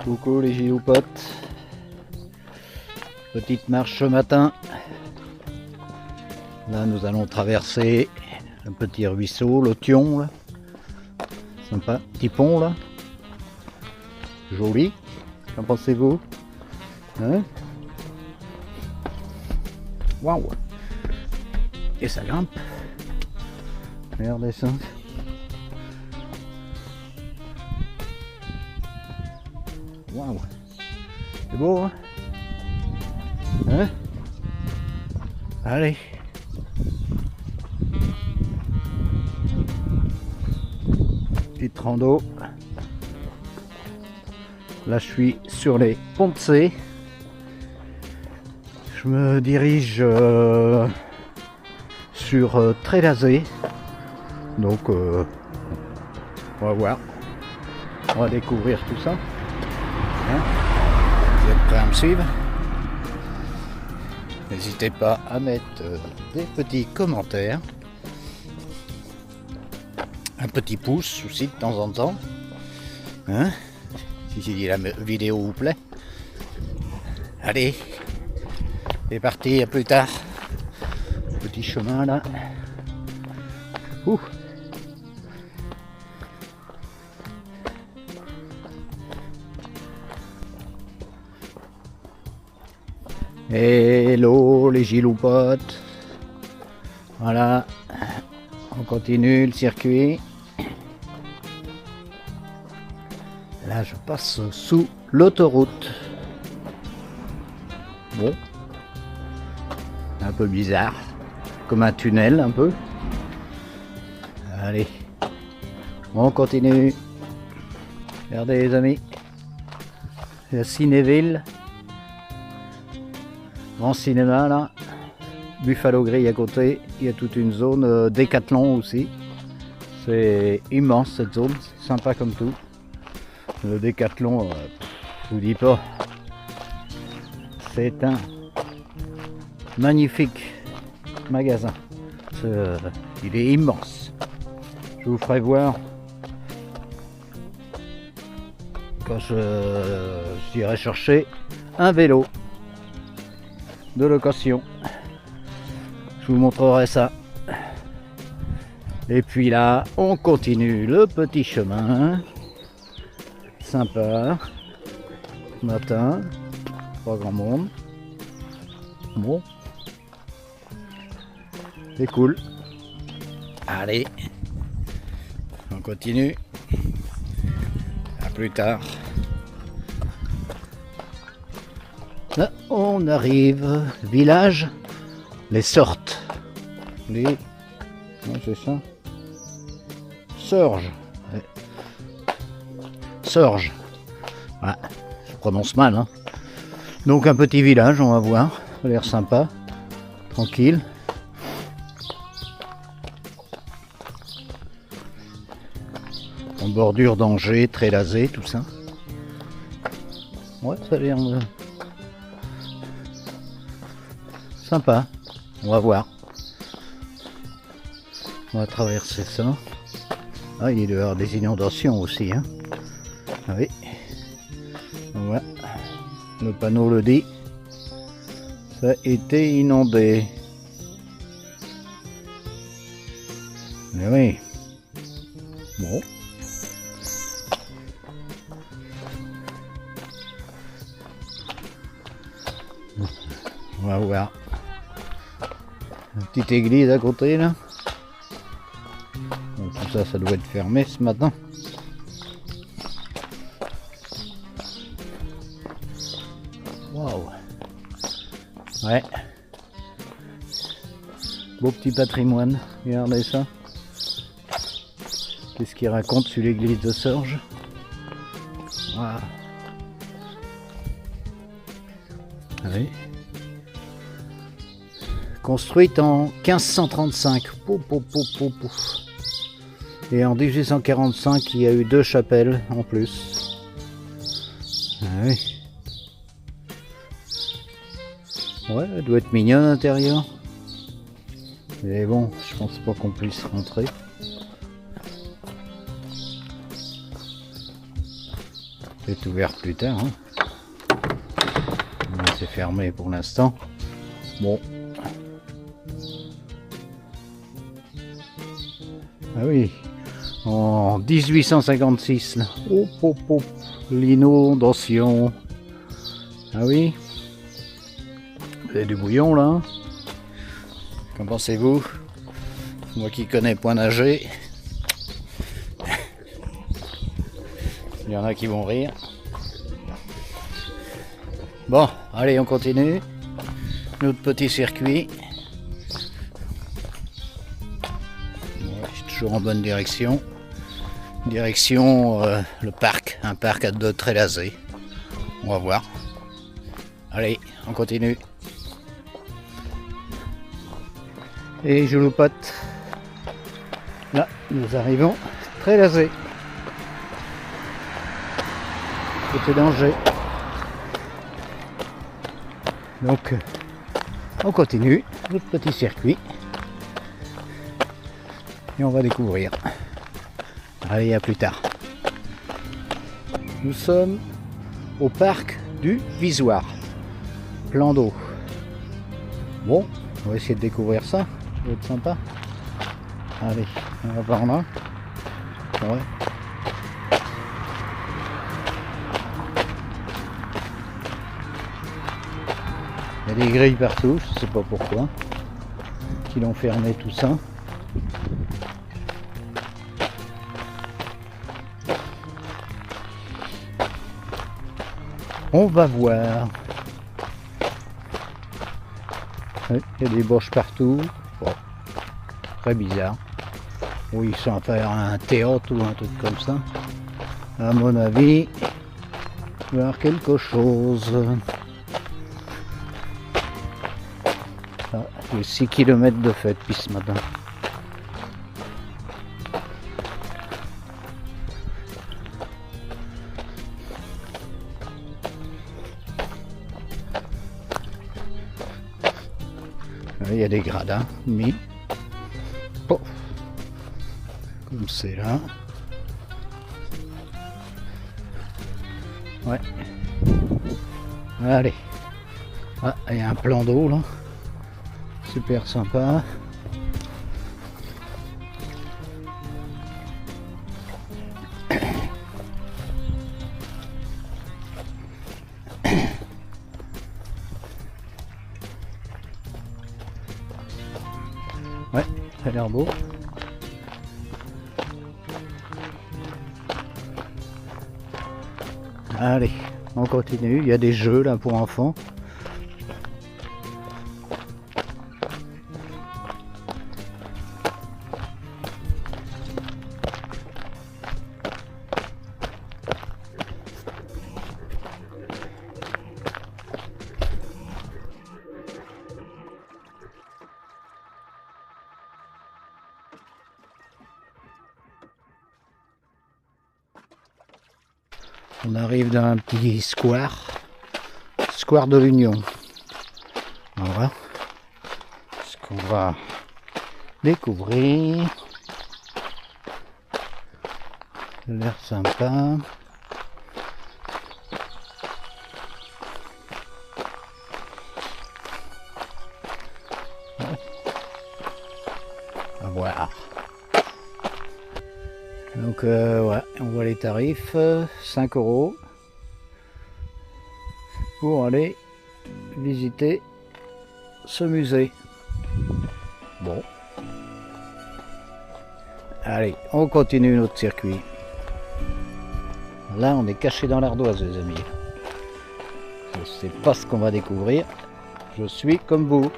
Coucou les giloupotes. Petite marche ce matin. Là nous allons traverser un petit ruisseau, l'Othion là. Sympa, petit pont là. Joli. Qu'en pensez-vous? Hein? Waouh! Et ça grimpe. Regardez ça. Waouh! C'est beau, hein? Hein? Allez! Petite rando. Là, je suis sur les ponts de C. Je me dirige sur Trélazé. Donc, on va voir. On va découvrir tout ça. Hein? Vous êtes prêts à me suivre? N'hésitez pas à mettre des petits commentaires. Un petit pouce aussi de temps en temps. Hein? Si la vidéo vous plaît. Allez, c'est parti, à plus tard. Petit chemin là. Ouh. Hello les giloupotes. Voilà, on continue le circuit. Là je passe sous l'autoroute. Bon, un peu bizarre, comme un tunnel un peu. Allez, on continue. Regardez les amis, la Cinéville. Grand cinéma là, Buffalo Grill à côté, il y a toute une zone Décathlon aussi. C'est immense cette zone, c'est sympa comme tout. Le Décathlon, je vous dis pas, c'est un magnifique magasin. Il est immense. Je vous ferai voir quand j'irai chercher un vélo de location. Je vous montrerai ça. Et puis là, on continue le petit chemin. Sympa. Matin. Pas grand monde. Bon. C'est cool. Allez. On continue. À plus tard. Là, on arrive, village, les Sortes, les, non, c'est ça, Sorges, ouais. Sorges, ouais, je prononce mal, hein. Donc un petit village, on va voir, ça a l'air sympa, tranquille. En bordure d'Angers, Trélazé, tout ça. Ouais, ça a l'air sympa, on va voir. On va traverser ça. Ah, il doit y avoir des inondations aussi, hein. Ah oui. Voilà. Le panneau le dit. Ça a été inondé. Mais oui. Bon. On va voir. Une petite église à côté là. Donc, tout ça, ça doit être fermé ce matin. Waouh. Ouais. Beau petit patrimoine. Regardez ça. Qu'est-ce qu'il raconte sur l'église de Sorges? Waouh. Oui. Construite en 1535. Et en 1845, il y a eu 2 chapelles en plus. Ah oui. Ouais, elle doit être mignonne à l'intérieur. Mais bon, je pense pas qu'on puisse rentrer. peut-être ouvert plus tard. Hein. C'est fermé pour l'instant. Bon. Ah oui, en 1856, là. Oh, oh, oh. L'inondation. Ah oui. Vous avez du bouillon là. Qu'en pensez-vous? Moi qui connais point nager. Il y en a qui vont rire. Bon, allez, on continue. Notre petit circuit. Ouais, je suis toujours en bonne direction. Direction le parc. Un parc à dos très lasé. On va voir. Allez, on continue. Et je loupote. Là, nous arrivons très lasé. C'était danger. Donc, on continue notre petit circuit. Et on va découvrir. Allez, à plus tard. Nous sommes au parc du Visoire. Plan d'eau. Bon, on va essayer de découvrir ça. Ça va être sympa. Allez, on va par là. Ouais. Il y a des grilles partout, je sais pas pourquoi. Qui l'ont fermé tout ça. On va voir. Il y a des boches partout. Bon. Très bizarre. Oui, ils sont à faire un théâtre ou un truc comme ça. À mon avis, il va y avoir quelque chose. Ah, j'ai 6 km de fête depuis ce matin. Il y a des gradins mis. Oh. Comme c'est là. Ouais. Allez. Ah, il y a un plan d'eau là. Super sympa. Ouais, ça a l'air beau. Allez, on continue. Il y a des jeux là pour enfants. On arrive dans un petit square de l'Union. Voilà ce qu'on va découvrir. Ça a l'air sympa. À voir. Donc ouais, on voit les tarifs, 5 € pour aller visiter ce musée. Bon. Allez, on continue notre circuit. Là, on est caché dans l'ardoise, les amis. Je ne sais pas ce qu'on va découvrir. Je suis comme vous.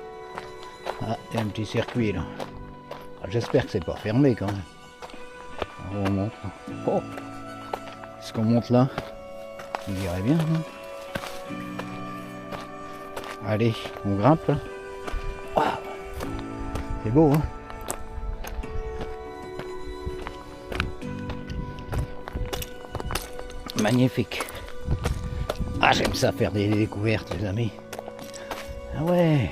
Ah, il y a un petit circuit là. J'espère que c'est pas fermé quand même. On monte. Oh, est-ce qu'on monte là? Il irait bien. Hein, allez, on grimpe là. Wow. C'est beau, hein? Magnifique. Ah, j'aime ça faire des découvertes, les amis. Ah ouais.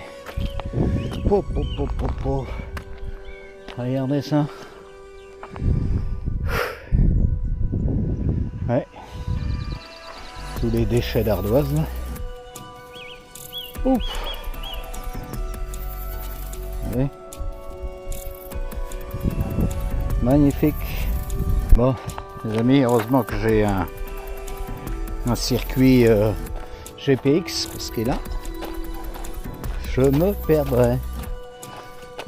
Po, po, po, po, po. Regardez ça. Ouais. tous les déchets d'ardoise là. Ouf. Ouais. Magnifique. Bon les amis, heureusement que j'ai un circuit GPX parce que là je me perdrais.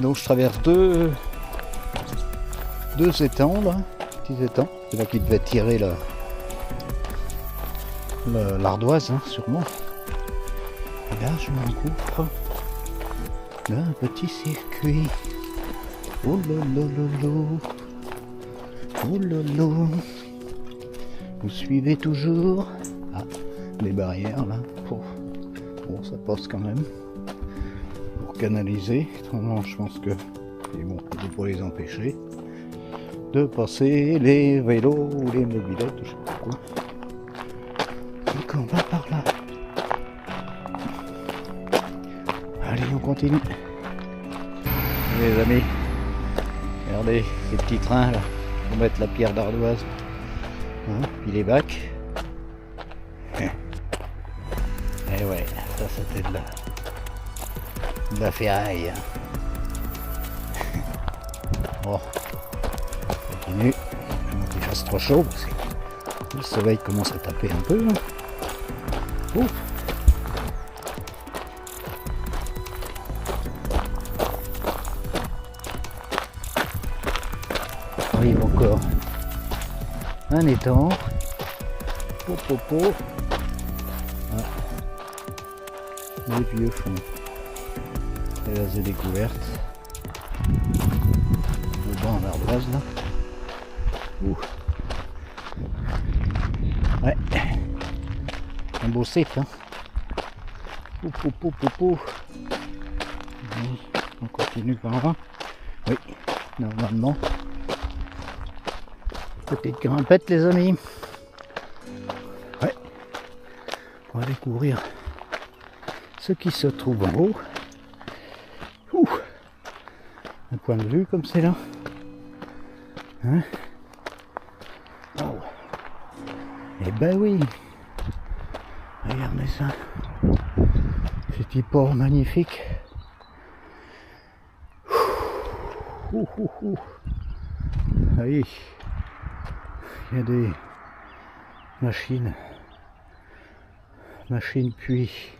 Donc je traverse deux étangs là, petits étangs. C'est là qu'il devait tirer l'ardoise hein, sûrement. Et là je m'engouffre d'un petit circuit. Oh lolo, oh lolo. Vous suivez toujours. Ah, les barrières là. Bon, ça passe quand même. Pour canaliser. Autrement, je pense que c'est bon, on peut pas les empêcher de passer les vélos ou les mobylettes, je sais pas quoi. Donc on va par là. Allez, on continue. Les amis, regardez ces petits trains là pour mettre la pierre d'ardoise. Hein, puis les bacs. Et ouais, ça c'était de la ferraille. Bon, on continue. Avant qu'il fasse trop chaud parce que le soleil commence à taper un peu. Ouf. Arrive encore un étang. Ah. Les vieux fonds. Et là c'est découverte. Le banc en ardoise là. Ouh. Ouais. Un beau site hein. On continue par là. Oui, normalement. Petite grimpette les amis. Ouais. On va découvrir ce qui se trouve en haut. Ouh. Un point de vue comme c'est là. Hein? Oh. Eh ben oui. Regardez ça. Petit port magnifique. Allez. Il y a des machines puits,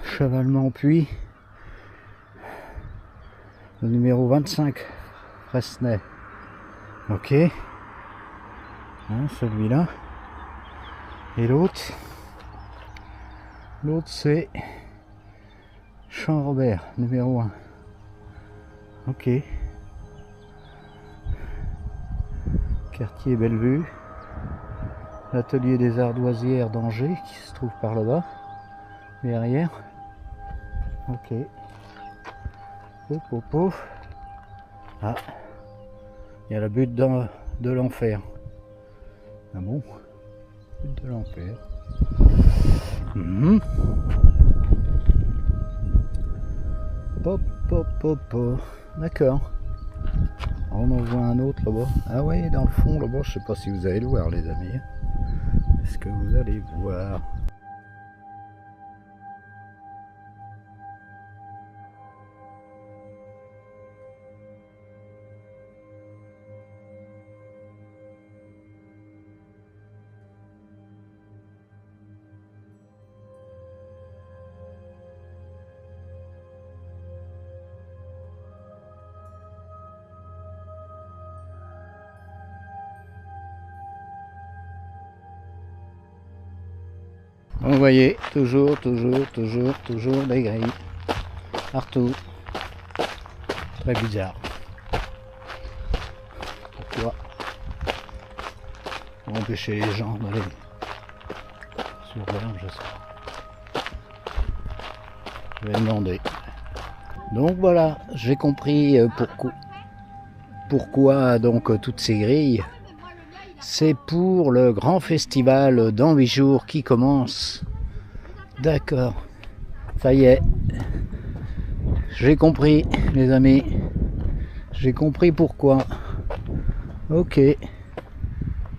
chavalement puits, le numéro 25, Fresnay, ok, hein, celui-là, et l'autre c'est Champ-Robert, numéro 1, ok. Quartier Bellevue, l'atelier des ardoisières d'Angers qui se trouve par là-bas, derrière. Ok. Ah, il y a la butte de l'enfer. Ah bon? Butte de l'enfer. D'accord. On en voit un autre là-bas. Ah ouais, dans le fond là-bas, je sais pas si vous allez le voir les amis. Est-ce que vous allez voir? Vous voyez, toujours des grilles. Partout. Très bizarre. Pourquoi? Pour empêcher les gens d'aller sur l'herbe, je sais pas. Je vais demander. Donc voilà, j'ai compris pourquoi donc toutes ces grilles. C'est pour le grand festival dans 8 jours qui commence. D'accord. Ça y est. J'ai compris, les amis. J'ai compris pourquoi. Ok.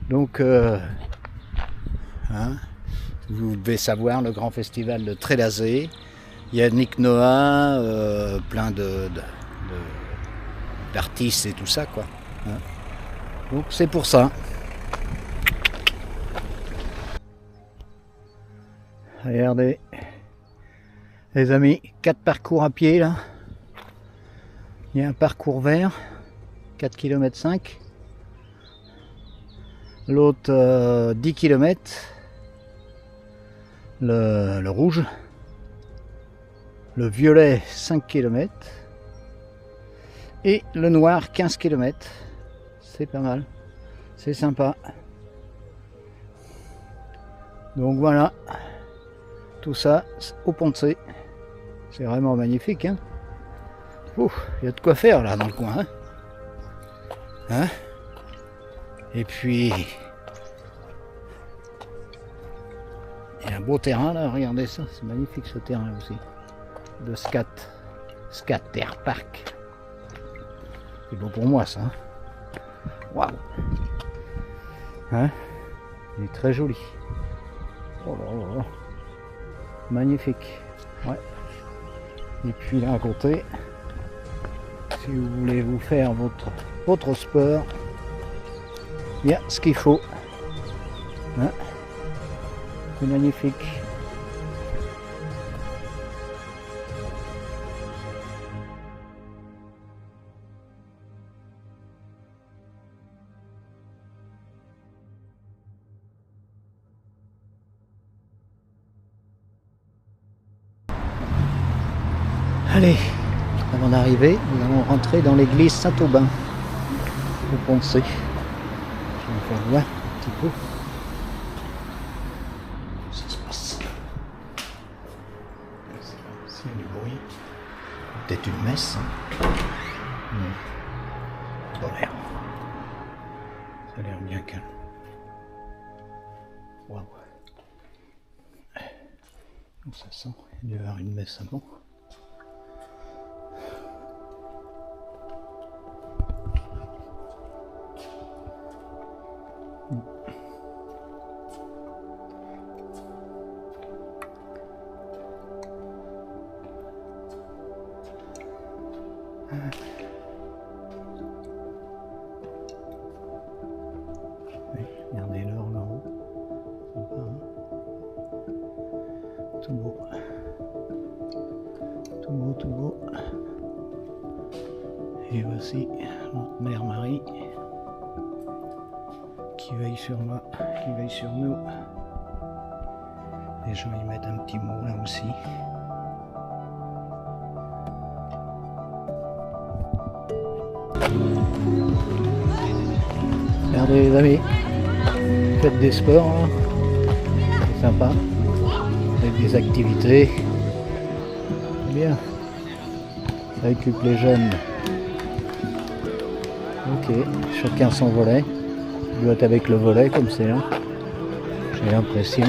Donc, hein, Vous devez savoir, le grand festival de Trélazé. Il y a Nick Noah, plein d'artistes et tout ça, quoi. Hein. Donc c'est pour ça. Regardez, les amis, 4 parcours à pied là. Il y a un parcours vert, 4 km 5. L'autre 10 km. Le rouge. Le violet 5 km. Et le noir 15 km. C'est pas mal. C'est sympa. Donc voilà. Tout ça au Pont de C. C'est vraiment magnifique. Hein. Il y a de quoi faire là dans le coin. Hein. Et puis il y a un beau terrain là, regardez ça, c'est magnifique ce terrain aussi. De Skater Park. C'est beau pour moi ça. Waouh. Hein. Il est très joli. Oh là là. Magnifique. Ouais. Et puis là à côté, si vous voulez vous faire votre sport, il y a ce qu'il faut. Hein. C'est magnifique. Allez, avant d'arriver, nous allons rentrer dans l'église Saint-Aubin, au Pont de C. Je vais vous faire voir un petit peu ce qui se passe. C'est du bruit. Peut-être une messe. Ça a l'air. Ça a l'air bien calme. Waouh. Donc ça sent. Il doit y avoir une messe avant. Oui, regardez l'or là-haut. Tout beau. Tout beau, tout beau. Et voici notre mère Marie qui veille sur moi, qui veille sur nous. Les gens y mettent un petit mot là aussi. Regardez les amis, faites des sports, hein. C'est sympa, avec des activités, c'est bien, ça occupe les jeunes. Ok, chacun son volet, il doit être avec le volet comme c'est là, j'ai l'impression.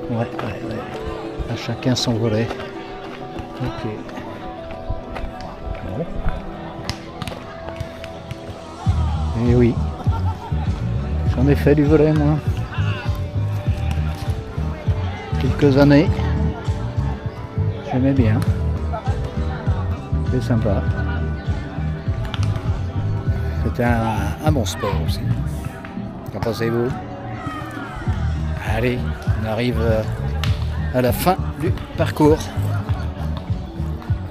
Ouais, à chacun son volet. Ok. Bon. Et oui, j'en ai fait du volet moi. Quelques années. J'aimais bien. C'est sympa. C'était un bon sport aussi. Qu'en pensez-vous? Allez, on arrive à la fin du parcours.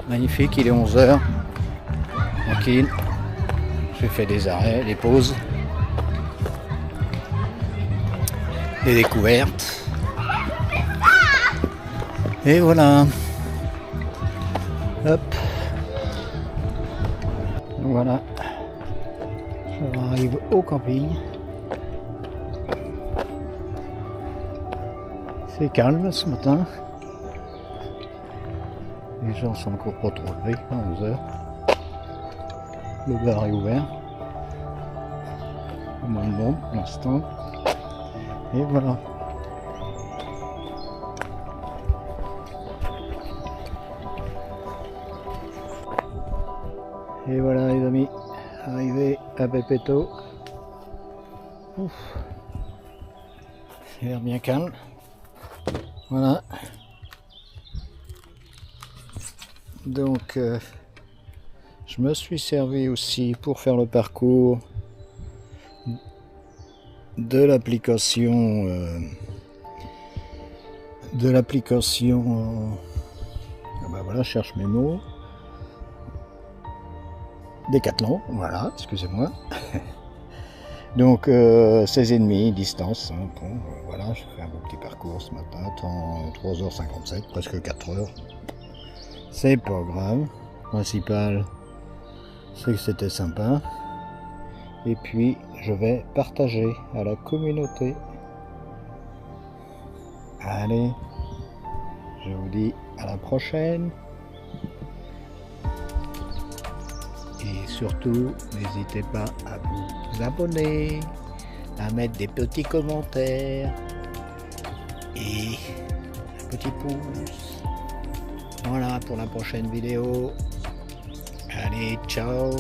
Magnifique, il est 11 h. Tranquille. J'ai fait des arrêts, des pauses, des découvertes. Et voilà. Hop. Voilà. J'arrive au camping. C'est calme ce matin. Les gens sont encore pas trop levés à 11 h. Le bar est ouvert. Moins de monde pour l'instant. Et voilà. Et voilà les amis, arrivé à Pepetto. Ouf. Il a l'air bien calme. Voilà. Donc, je me suis servi aussi pour faire le parcours de l'application voilà, je cherche mes mots, Décathlon, voilà, excusez-moi. Donc 16,5 distance, hein, bon, voilà, je fais un beau petit parcours ce matin, temps 3h57, presque 4h, c'est pas grave, le principal c'est que c'était sympa, et puis je vais partager à la communauté. Allez, je vous dis à la prochaine. Et surtout, n'hésitez pas à vous abonner, à mettre des petits commentaires et un petit pouce. Voilà pour la prochaine vidéo. Allez, ciao!